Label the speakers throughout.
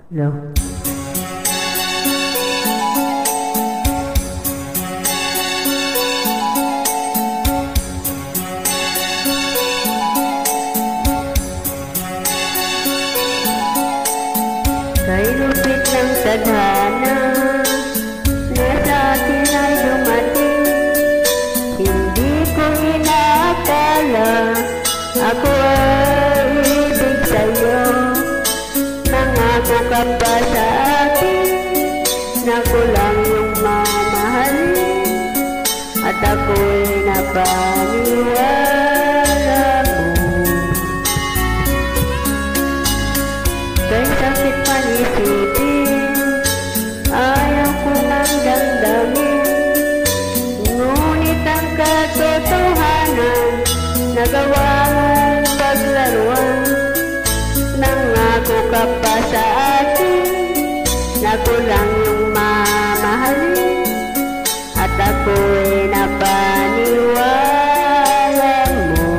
Speaker 1: Hello. Kay lupit ng tadhana na sa akin ay dumating, hindi ko inakala ako ay ibig sa'yo. Nangako ka pa sa akin na ko lang yung mamahalin, at ako'y napaniwala mo. Kay sakit man isipin, ayaw ko nang damdamin, ngunit ang katotohanan nagawa mong paglaruan. Nangako ka pa sa akin na ko lang yung mamahalin, at ako'y napaniwala mo.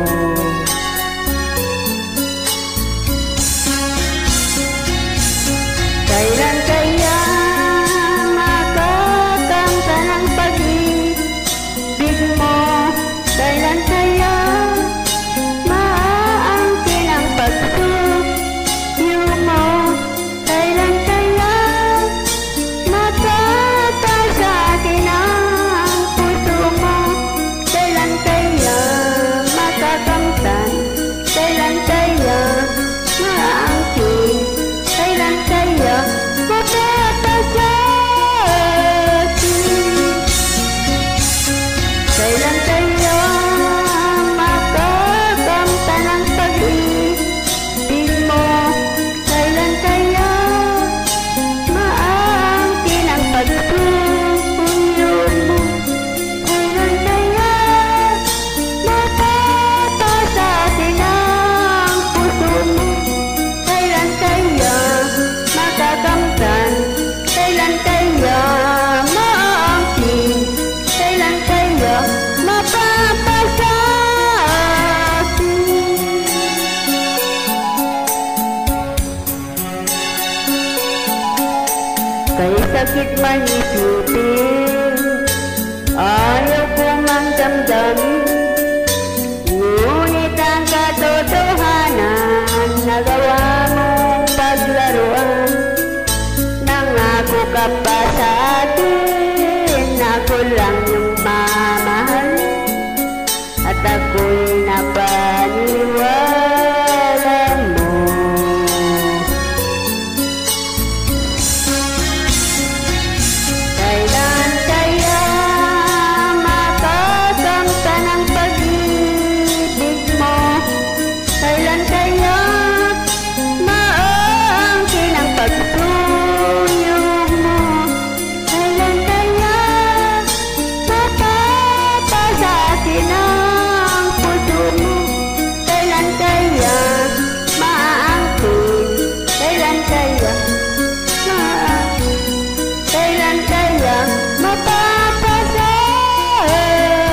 Speaker 1: Kailan kaya makakamta ng pag-ibig mo? Kailan kaya maaangkin ang pagsuyo mo? Kailan kaya matatag sa akin ang puso mo? Kailan kaya makakamtan? Kailan kaya maaangkin? Kailan kaya matatag sa akin? Kailan kaya makakamta ng pag-ibig mo? Kailan kaya maangkin ang pagsuyo mo? Kailan kaya matatag sa akin ang puso mo? Kailan kaya makakamtan? Kailan kaya maangkin? Kailan kaya mapapasa akin? Kay sakit man isipin, ayaw ko mang damdamin, ngunit ang katotohanan nagawa mong paglaruan. Nangako ka pa sa akin na ko lang yung mamahalin, at ako'y napaniwala mo. Kailan kaya makakamta ng pag-ibig mo? Kailan kaya maangkin ang pagsuyo mo? Kailan kaya matatag sa akin ang puso mo? Kailan kaya maaangkin? Kailan kaya kailan kaya mapapasa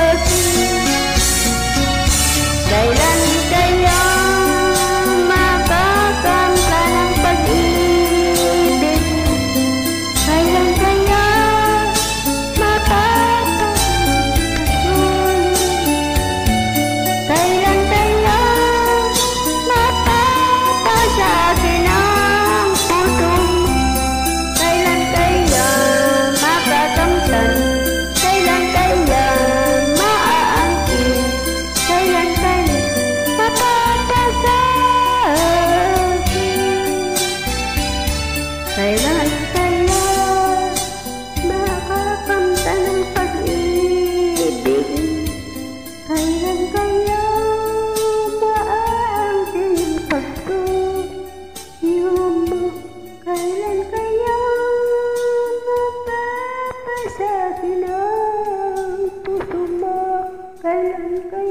Speaker 1: akin? Kailan kaya makakamta ng pag-ibig? Kailan kaya kailan kaya matatag sa akin ang puso mo? Kailan kaya makakamtan? Kailan kaya maaangkin? Kailan kaya matatag sa akin? Kailan kaya makakamta ng pag-ibig? Kailan kaya maaangkin ang pagsuyo mo? Kailan kaya mapapasa akin ang puso mo? Kailan kaya